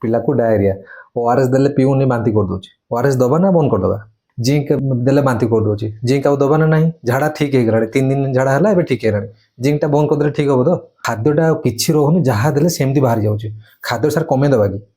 पिला को diarrhoea ORS देले पिउनी बांती कर दोची ओआरएस दबा ना बंद कर दबा जिंक देले बांती कर दोची जिंक आउ दबा ना नहीं झाड़ा ठीक हे गलाडी 3 दिन झाड़ा हला एबे ठीक हेलाडी जिंक टा बंद कर देले ठीक हो तो खाद्यटा किछि रहउनी जहा देले सेमती बाहर जाउची खाद्य सार कमे दबा की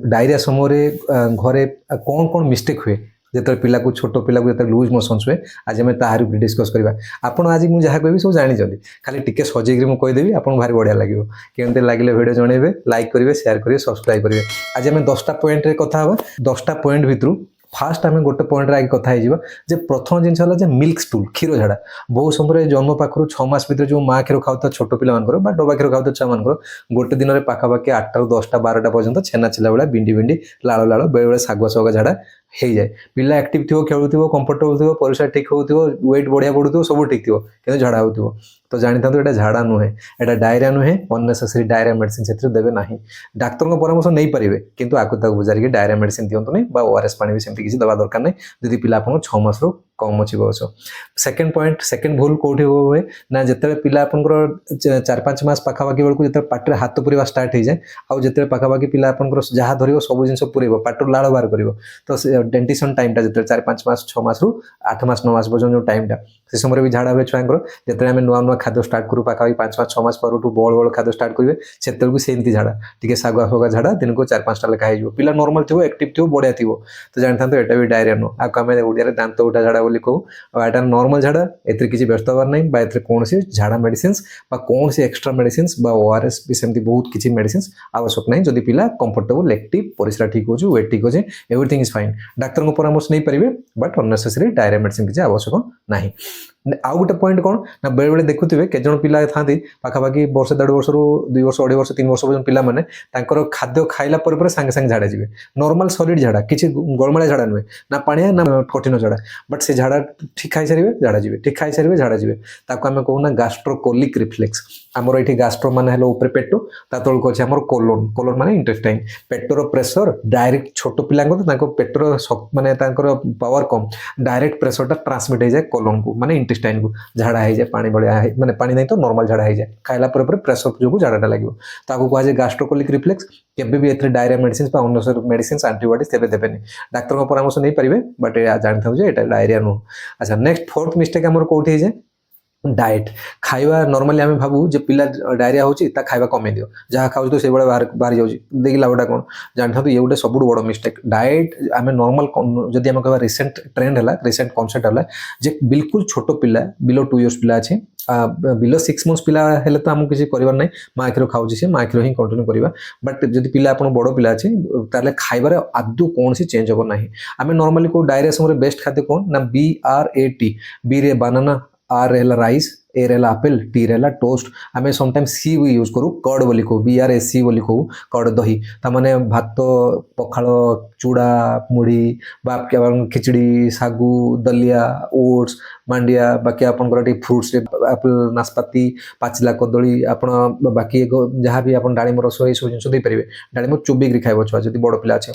डायरिया समय घरे कौन कौन मिस्टेक हुए जो पिला को छोट पिला को जो लूज मोशन्स हुए आज आम तार डिस्कस करवा आपड़ आज मुझे जहाँ कह सब जानी खाली टिके सजेक मुझेदेवी आपको भारी बढ़िया लगे केमती लगे वीडियो जनइबे लाइक करेंगे शेयर करेंगे सब्सक्राइब करेंगे आज आम 10टा पॉइंट रे कथा हवा 10टा पॉइंट भितर फास्ट आम गोटे पॉइंट आगे कथा हो प्रथम जिन है मिल्क स्टूल क्षीर झाड़ा बहुत समय जन्म पाखर 6 मास भर जो माँ क्षीर खाऊ छोट पिला डबा क्षीर खाऊ छुआ मान गोटे दिन में पाखापाखि 8टा ରୁ 10ଟା 12ଟା पर्यंत छेना चिला भाया बिंडी बिंडी लाल लाल बेले बेले सागुआ सागुआ झाड़ा हो जाए पिला एक्टिव थो खेलुव कंफर्टेबल थो परिस्रा ठीक हो वेट बढ़िया बढ़ुव सब ठीक थो कि झाड़ा हो तो जानी था ये झाड़ा नुहे यहाँ डायरिया नुहे अननेसेसरी डायरिया मेडिसिन से देवे ना डाक्तर परामर्श नहीं पारे कि आपको बुझारिक डायरिया मेडिसिन दिंतु नहीं ओआरएस पानी भी सेमती किसी दवा दरकार नहीं जदि पिला आप 6 मास कम अच्छी बयस सेकेंड पॉइंट सेकेंड भूल कौटी हुए ना जिते पिला आपंकर 4-5 मास पाखापाखि बेलू जो पाटे हाथ पूरा स्टार्ट हो जाए आउ जो पाखापाखि पिला आपंकर जहाँ धर सब जिन पूरेब पाटर लाड़ बाहर कर तो डेंटिशन टाइम जो 4-5 मास 6 मास रू 8 मास 9 मास पर्यटन जो टाइम से समय भी झाड़ा हुए छुआंकर जो आम नुआ नुआ खाद्य स्टार्ट करूँ पाखापाखि 5-6 मास पर बड़ बड़ खाद्य स्टार्ट करेंगे से सेमती झाड़ा टी सागुआ फागुआ झाड़ा दिन को 4-5टा लेखा हो पिला नॉर्मल थो एक्टिव थो बढ़िया थो तो जानी था यहाँ भी डायरिया नुह आपको आम ओडिया दांत उठा झाड़ा बोली कहूँ यहाँ नॉर्मल झाड़ा ए किसी व्यस्त हबार नहीं कौन झाड़ा मेडिसिन कौन एक्सट्रा मेडिसिन ओआरएस भी सेमती बहुत किसी मेडिसिन आवश्यक नहीं जदि पिला कंफर्टेबल एक्टिव परिस्रा ठीक हो वेट ठीक अच्छे एवरीथिंग इज फाइन डाक्तर को परामर्श नहीं पारे बट अननेसेसरी डायरिया मेडिसिन किसी आवश्यक नहीं आउ गोटे पॉइंट कौन ना बेले बेले देखुए केत पिला था पाखापाखि वर्ष 1.5 वर्ष 2 वर्ष 2.5 वर्ष 3 वर्ष पर्यटन पिला माने खाद्य खाइला पर सागे सागे झाड़ा जी नॉर्मल सॉलिड झाड़ा किसी गोलमालिया झाड़ा नुहे ना पानिया ना कठिन झाड़ा बट से झाड़ा ठीक खाई सारे झाड़ा जी ठीक खाई सारे झाड़ा जी आम कहूना गास्ट्रोकोलिक रिफ्लेक्स आमर ये गास्ट्रो मान ऊपर पेट ता तौक अच्छे आम कोलोन कोलोन माने इंटेस्टाइन पेटर प्रेसर डायरेक्ट छोट पिला पेटर माने पावर कम डायरेक्ट प्रेसर ट्रांसमिट हो जाए कोलोन को माने इंटेस्टाइन को झाड़ा हो जाए पानी बढ़िया माने पानी नहीं तो नॉर्मल झाड़ा हो जाए खाइला प्रेसर जो झाड़ाटा लगे तो कहुए गास्ट्रोकोलिक रिफ्लेक्स केबे भी एथरे diarrhoea medicine unnecessary medicine antibiotics तेरे देवेनि डाक्तर को परामर्श नहीं पारे बट जानी था ये डायरिया नुह अच्छा नेक्स्ट फोर्थ मिस्टेक आम कौटी जाए डाएट खाइबा नॉर्मली आम भावु जो पिला डायरिया होची ता खाइबा कमे दियो जहाँ खाऊ तो से बाहर बाहर जाऊँ देखिए लाभटा कौन जानी था ये गोटे सब बड़ मिस्टेक डाएट आम नॉर्मल जदि आम कह रिसेंट ट्रेंड है रिसेंट कनसेप्ट है जे बिल्कुल छोट पिला बिलो 2 इयर्स पिला अच्छे बिलो 6 मंथ्स पिला हेले तो आमको किसी कर ना माँ क्षीर खाऊ से माँ क्षीर ही कंटिन्यू करवा बट जब पिला आप बड़ पिला अच्छे ताले खाइबार आदौ कौन सी चेंज हम ना आम नॉर्मली को डायरिया समय बेस्ट खाद्य कौन ना BRAT बी रे बानाना आर रहा राइस ए रहा एप्पल टी रहा टोस्ट आम समटाइम सी भी यूज करूँ कर्ड बोली कहू BRAC बोली कहू कर्ड दही ताने भात पखाल चूड़ा मुढ़ी बा खिचड़ी सागु दलिया ओट्स मांडिया बाकी आपंकर फ्रुट्स एप्पल नाशपाती पाचिला कदली आप बाकी जहाँ भी आप डालिम रस ये सब जिन देपारे डालिम चोबिक खाइब छुआ जब बड़ पिला अच्छे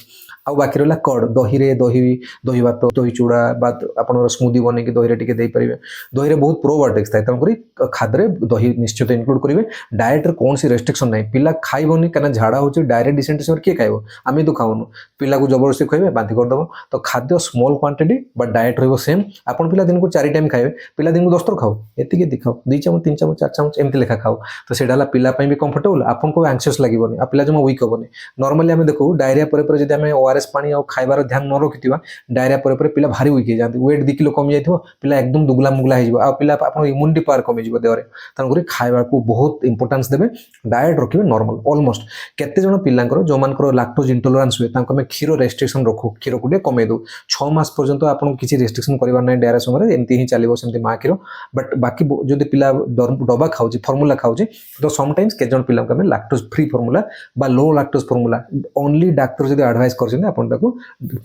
आउ बाकी रहा कर्ड दही रे दही भात दही चूड़ा बा आप स्मूदी बन के दही टे देपारे दही में बहुत प्रोबायोटिक्स थाए तेणुक खाद्य दही निश्चित इनक्लूड करेंगे डाएट रे कौन सी रेस्ट्रिक्शन नहीं पिला खाइबनी कहीं झाड़ा हो डायरेक्ट डिसेंट्रेशन किए खाइब आम तो खाऊनु पिला को जबरदस्ती खुआबे बांती करदेव तो खाद्य स्मॉल क्वांटिटी बट डाएट रो सेम आपन पिला दिन को 4 टाइम खाइबे पिला दिन को 10 थर खाओ एति खाओ 2 चामच 3 चामच 4 चामच एमती लेखा खाओ तो सेटा पिला भी कंफर्टेबल आपन को एंक्सियस लगेनि आ पिला जमा वीक हेनी नॉर्मली आम देखो डायरिया पर जब आम ओआरएस पानी और खाइबार ध्यान न रखिथिबा डायरिया पर पिला भारी वीक हो जाती वेट 2 किलो कमी जाइथिबो पिला एकदम दुगला मुगला हो आ पिला आपन इम्यूनिटी पावर कमी जिवो देहरे तेणुक खाइबा को बहुत इंपोर्टेंस देवे डाएट रखिए नॉर्मल ऑलमोस्ट केते जण पिलांकर जो मानकर लैक्टोज इंटॉलरेंस हुए तांको में क्षीर रेस्ट्रिक्शन रखू क्षीर को कमे दो 6 मास पर्यंत आपन किसी रेस्ट्रिक्शन करबार नै डायरिया समय एमती ही चलिबो सेमती माँ क्षीर बट बाकी जदि पिला डबा खाऊ फर्मुला खाऊ तो समटाइम्स के जण पिला में लैक्टोज फ्री फर्मुला बा लो लैक्टोज फर्मुला ओनली डाक्टर जदि एडवाइस करछन आपन ताको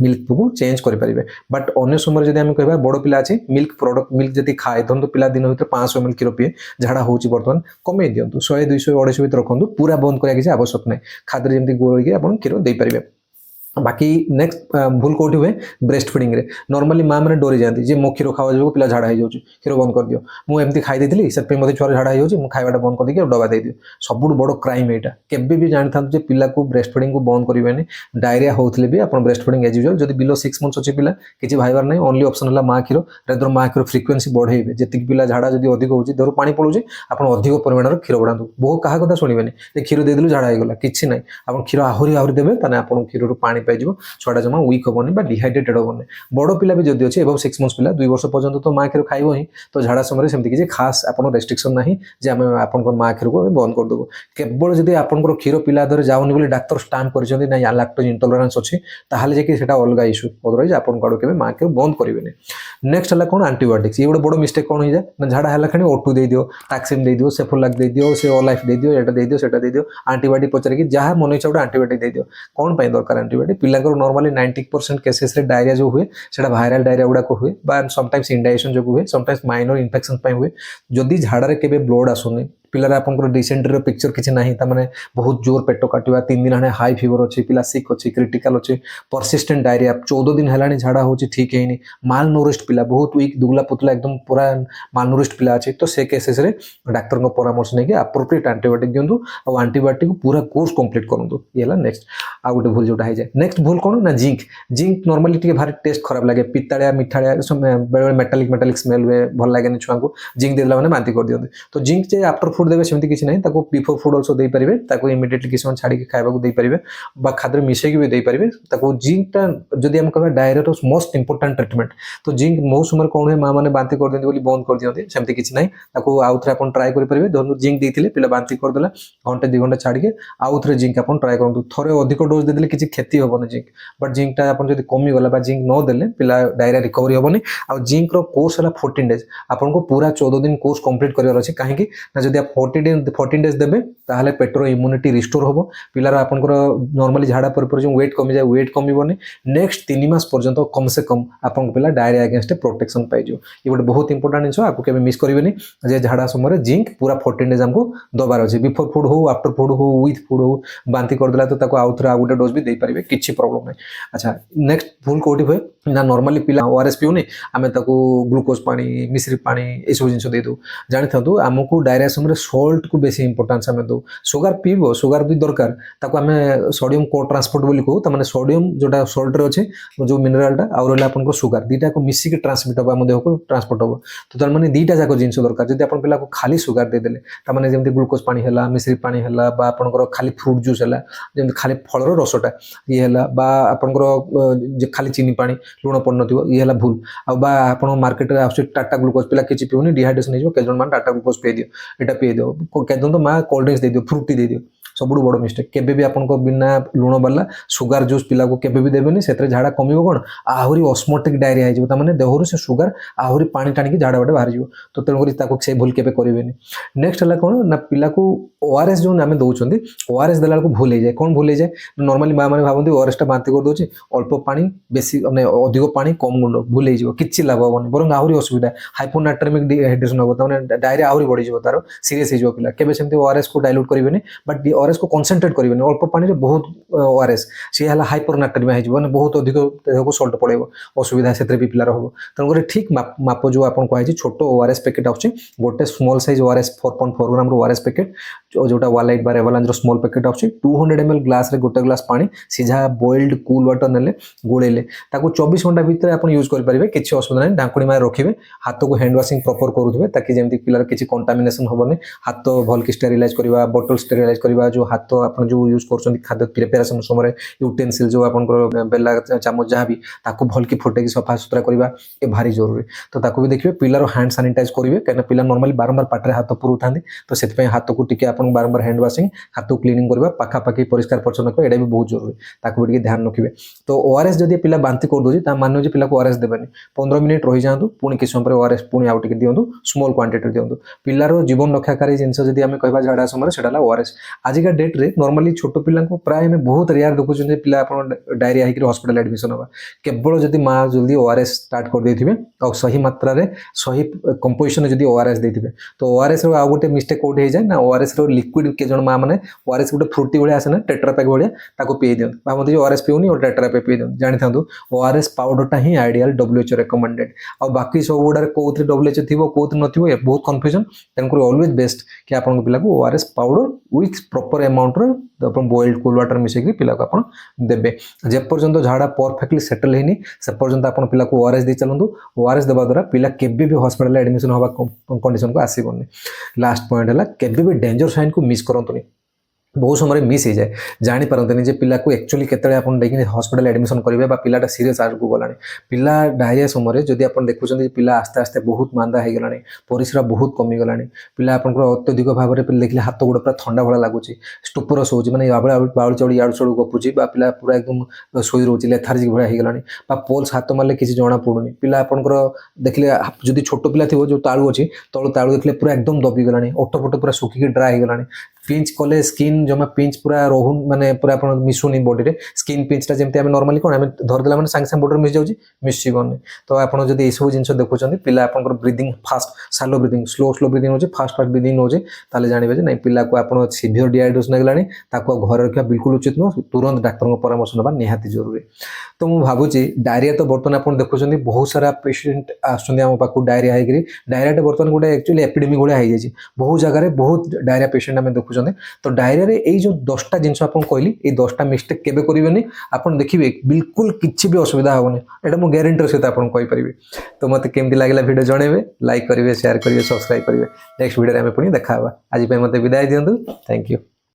मिल्क को चेंज करि परिबे बट अन्य समय जदि हम कहबा बड़ पिला अछि मिल्क प्रोडक्ट मिल्क जदि खाए तो पिला दिन भीतर 500 ml क्षीर पीए झाड़ा होची बर्तमान कमे दिंतु 100 200 250 भीतर रखु पूरा बंद करा किसी आवश्यक नहीं खाद्य जमी गोल आप क्षीर दे पारे बाकी नेक्स्ट भूल कौटी हुए ब्रेस्ट फिडिंग रे नॉर्मली माँ मैंने डरी जाती जे मो क्षीर खावा जो पिला झाड़ा हो क्षीर बंद कर दियो मुझे खाई देती से मत छुआ झाड़ा हो खावाटा बंद कर देगी डबा दे दियो सब बड़ क्राइम यहाँ केवे भी जानी था पिला को ब्रेस्ट फिडिंग को बंद करेंगे डायरिया होते भी आप ब्रेस्ट फिडिंग एज यूजुअल जब बिलो 6 मंथ्स अच्छी पिला किसी भाईबार नहीं ओनली ऑप्शन है माँ क्षीर रेदर माँ क्षीर फ्रिक्वेन्सी बढ़ेबे जी पिला झाड़ा जब अधिक होती देहर पानी पड़े आप अधिक परिमाण क्षीर बढ़ातु बहुत क्या कथा शुणवे क्षीर देदेलु झाड़ा होगा किसी ना आप क्षीर आहरी आहरी देवे आप क्षीर पानी पाई छुआटा जमा वीक हेनी डिहाइड्रेटेड हेनी बड़ पिला भी जदि अच्छे एबव 6 मंथ्स पिला 2 वर्ष पर्यंत तो माँ क्षीर खाइब ही तो झाड़ा समय सेमती किसी खास आप रेस्ट्रिक्शन ना जे आम आप माँ क्षीर को बंद करदेव केवल जब आपंकर क्षीर पिला दर जाऊनी बोली डाक्तर स्टाम्प कर लैक्टोज इंटॉलरेंस अच्छी ताहले जाकि सेटा अलग इश्यू अदरवाइज आप आड़े माँ क्षीर बंद करेंगे नेक्स्ट है कौन आंटीबायोटिक्स ये गोटे बड़ मिस्टेक कौन हो जाए ना झाड़ा है खाली ओटू दे दियो टाक्सिम दे दियो सेफोलाक दे दियो से लाइफ दे दियो एटा दे दियो सेटा दे दियो आंटीबायोटिक पचारिकी जहाँ मन इच्छा गोटे आंटीबायोटिक दे दियो कौन दरकार आंटीबायोटिक पिला नॉर्मली 90% केसेस रे डायरिया जो हुए सेटा वायरल डायरिया गुड़ाक हुए समटाइम्स इंडाइजेशन जो हुए समटाइम्स माइनर इन्फेक्शन हुए जदि झाड़ा केवे ब्लड आसुनी पिलार आपंकर डिसेंट्री पिक्चर किसी ना ताने बहुत जोर पेट काटा 3 दिन हाई फीवर अच्छी पिला सिक अच्छी क्रिटिकल अच्छी परसिस्टेंट डायरिया 14 दिन है झाड़ा हो ठीक है माल नोरिस्ट पिला बहुत वीक दुगला पुतला एकदम पूरा माल नोरिस्ट पिला अच्छे तो से केसेस रे डाक्तर को परामर्श नहीं अप्रोप्रिएट आंटीबायोटिक दिंतु और आंटीबायोटिक पूरा कोर्स कंप्लीट करूँ ये नेक्स्ट आ गए भूल जोटा है नेक्स्ट भूल कौन ना जिंक नॉर्मली टी भारी टेस्ट खराब लगे पिताड़िया मिठाड़िया बेले मेटालिक स्मेल हुए भल लगे छुआ को जिंक देला मैंने बांति कर दिखते तो जिंक जे आफ्टर फूड देवे सेमती किसी ना बिफोर फूड अल्सो दे पारे इमिडिएटली किसी छाड़ी खावा दे पारे खाद्य मिसेक भी दे पारे जिंकटा जदि आम कह डायरिया मोस्ट इंपोर्टाट ट्रिटमेंट तो जिंक बहुत समय कौन है माँ मैंने बांति कर दिखते बंद कर दिखते सेमती किसी ना आउ थे आप ट्राए करेंगे धरु जिंक देते पिला बांति करदेला घंटे 2 घंटा छाड़ी आउ थे जिंक आप ट्राए करूँ थे अधिक डोज देदेले किसी क्षति हेनी जिंक बट जिंकटा आप कमीगला जिंक न देले पिला डायरिया रिकवरी हेनी आ जिंक कोर्स है 14 डेज आपको पूरा 14 दिन कोर्स कंप्लीट करार अच्छे कहीं जब आप 14 डेज देवे ताहले पेटर इम्यूनिटी रिस्टोर हम पिलार आपंकर नॉर्मली झाड़ा पर जो वेट कमी जाए वेट कमी नेक्स्ट 3 मास पर्यंत कम से कम आप पिला डायरिया अगेंस्ट प्रोटेक्शन पाई ये गोटे बहुत इंपोर्टाट जिन आपको केवे मिस करेंगे जे झाड़ा समय जिंक पूरा 14 डेज आमको दबार अच्छे बिफोर फूड हो आफ्टर फूड हो विथ फूड हो बांति करदेला तो आउ थे गोटे डोज भी दे पारे किसी प्रॉब्लम नहीं अच्छा नेक्स्ट भूल कौटी हुए ना नॉर्मली पिला ओआरएस पीऊनी आम ग्लूकोज पानी मिश्री पानी ये सब जिन देदू जानी था आमको डायरिया समय सॉल्ट को बेसी इंपोर्टेंस आम दो सुगार पीब सुगार भी दरकार आम सोडियम को ट्रांसपोर्ट बोली कहूँ तमाने सोडियम जोटा सॉल्ट रे अच्छे जो मिनरालटा आउ रहा आपन सुगार दुईटा को मिसिक ट्रांसमिट हम आम देह को ट्रांसपोर्ट हम तो तार मैंने दुईटा जाक जिन दरकार जब आप पिला को खाली सुगार देदेले ताने जमी ग्लूकोज पानी है मिश्री पानी है आपंकर खाली फ्रूट जूस है जमी खाली फलर रसटा ये है आपंकर खाली चीनी पानी लुण पड़ न ये है भूल आप मार्केट टाटा ग्लूकोज पिला किसी पीऊनी डिहाइड्रेशन हो मैंने टाटा ग्लूकोज पी दियो यहाँ पी दियो कहते तो माँ कोल्ड ड्रिंक्स दे दियो फ्रूटी दे दियो सबुठ बड़ मिस्टेक केबे भी आपन को बिना लुण वाला सुगार जूस पिला को केबे भी देबेनी सेतरे झाड़ा कमिबो कोन आहुरी ऑस्मोटिक डायरिया हो ता माने देहरु से सुगार आहुरी पानी टाणी झाड़ा बाटे बाहर जीवो तो तेणु करी ताको से भूल केबे करिवेनी नेक्स्ट हला कोन ना पिला को ओआरएस जो आमे दउचंदी ओआरएस देला को भूल जाए कोन भूल जाए नॉर्मली मां माने भाबंती ओआरएस टा बांति कर दोची अल्प पानी बेसी माने अधिक पानी कम गुंड भूल जीवो किछि लाभ होबनी बरं आहुरी असुविधा हाइपोनाट्रेमिक डिहाइड्रेशन होबो ता माने डायरिया आहुरी बढ़ी जीवो तारो सीरियस हो जीवो पिला केबे सेमती ओआरएस को डाइल्यूट करिवेनी बट ओआरएस को कंसंट्रेट करेंगे अल्प पानी रे बहुत ओआरएस सी है हाइपरनाट्रेमिया हो बहुत अधिक देह को सल्ट पड़ेगा असुविधा से भी पिलार हम तेणुक ठीक माप जो आप कही छोट ओआरएस पैकेट आछे गोटे स्मॉल साइज ओआरएस 4.4 ग्राम ओआरएस पैकेट जोटा वालाइट बार एवलांज स्मॉल पैकेट आछे 200 ml ग्लास रे गोटे ग्लास पानी सीधा बॉइल्ड कूल वाटर नेले गोलेले ताको 24 घंटा भीतर आप यूज कर पारे किसी असुविधा नहीं ढांकुणी मारे रखिए हाथ को हैंड वाशिंग प्रॉपर करुवे ताकि जमी पिलार किसी कंटामिनेशन हेनी हाथ भल की स्टेरिलाइज करवा बोतल स्टेरिलाइज करवा जो हाथ आप जो यूज कर खाद्य प्रिपेरेसन समय यूटेनसिल जो आप बेला चामच जहाँ भी ताको भल की फुटे सफा सुतरा करवा ये भारी जरूरी तो ताको भी देखिए पिलार हैंड सानिटाइज करेंगे कहीं पिला नॉर्मली बारंबार पाटे हाथ पुरु था तो से हाथ को टिके बारंबार हैंड वाशिंग हाथ को क्लीनिंग करवा पाखापाखि परिष्कार परिच्छन रखा यहाँ भी बहुत जरूरी ताको भी ध्यान रखिए तो ओआरएस जब पिला बांति कर दूसरी मान पिला को ओआरएस देवेनि 15 मिनिट रही जातु पुणी किसी समय ओआरएस पुणी आउ दिंतु स्मॉल क्वांटिटी दिंतु पिलार जीवन रक्षाकारी जिन जब आम कह झाड़ा समय से ओआरएस आज आजिका डेट रे नॉर्मली छोट पिला प्राय में बहुत रेयर देखुं पिला डायरिया होकर हॉस्पिटल एडमिशन होगा केवल जदि माँ जल्दी ओआरएस स्टार्ट कर देथिबे और सही मात्रा रे सही कंपोजिशन जदि ओआरएस देथिबे तो ओआरएस रो आ गोटे मिस्टेक कोड हो जाए ना ओआरएस रो लिक्विड के जन माँ मैंने ओआरएस गोटे फ्रुटी भाई आसे ना टेट्रा पैक भाया ताको पी दियंत भावती ओआरएस पिउनी और टेट्रा पैक पी दियंत जानि थांतु ओआरएस पाउडरटा ही आइडियल WHO रेकमेंडेड आ बाकी सब गुडा कोथि WHO थिबो कोथि नथिबो बहुत कंफ्यूजन तेनकर ऑलवेज बेस्ट कि आपन पिला को ORS powder with proper amount रो अपन बॉइल्ड कूल वाटर मिसेक पिला को अपन देबे जे पर्यंत झाड़ा परफेक्टली सेटल हेनी से पर्यंत अपन पिला को ओआरएस दे चलंतु ओआरएस देबा द्वारा पिला केबे भी हॉस्पिटल एडमिशन होबा कंडीशन को आसीबोनी लास्ट पॉइंट है केबे भी डेंजर साइन को मिस करंतुनी बहुत समय मिस हो जाए जापारती पिला को एक्चुअली केतले आप हॉस्पिटल एडमिशन करेंगे पिलाटा सीरीयस आगू गलानी पिला डायरिया समय जदि आप देखुं पिला आस्ते आस्ते बहुत मांदा हो गलानी परिश्रा बहुत कमी गलानी पिला आप अत्यधिक भाव में देखिए हाथ गोड़ पूरा ठंडा भाया लगुच स्टुपर शोची मैंने बाउल चढ़ी याड़ चढ़ू गपुची पिला पूरा एकदम शोई रोचे लेथार्जिक भाया हो गलानी पोल्स हाथ मारे किसी जना पड़ूनी पिला आपंकर देखिले जदि छोट पिला थी जो तालू अच्छी तलू तालू देखिले पूरा एकदम दबी गलानी ओठ फोट पूरा सुखिकी ड्राए हो गलानी पिंच कले स्किन जमा पिंच पूरा रोहन माने पूरा अपन मिसुनी बॉडी रे स्किन पिंचटा जेमती आम नॉर्मली कोन आम धरदेला माने सांगे सांगे बॉडी मिस जाउची मिसबनी तो आपन जदि सब जिन देखुं पिला आपन ब्रीदिंग फास्ट सालो ब्रीदिंग स्लो ब्रीदिंग हो फास्ट ब्रीदिंग हो ताले जानबे जे नहीं पिला को आपन सीवियर डिहाइड्रेशन लागलानी ताको घर रखा बिल्कुल उचित नुह तुरंत डाक्टर परामर्श नबा निहाती जरूरी तो मु भाबुची डायरिया तो बर्तमान आपन देखुं बहुत सारा पेशेंट आसुंदी आम पाखु डायरिया होगी डायरिया बर्तमान गोटे एक्चुअली एपिडेमिक भाया हो जाए बहुत जगह बहुत डायरिया पेशेंट आम देखुं तो डायरिया रे जो 10टा जिनस कहली ये 10टा मिस्टेक केबे करेंगे आपन देखिए बिल्कुल किसी भी असुविधा हेनी एटा मो ग्यारंटी सहित आपन कहि परिबे तो मते केमती लागला वीडियो जणेबे लाइक करेंगे शेयर करेंगे सब्सक्राइब करेंगे नेक्स्ट वीडियो में पुणी देखा आज मते विदाय दियंतु थैंक यू।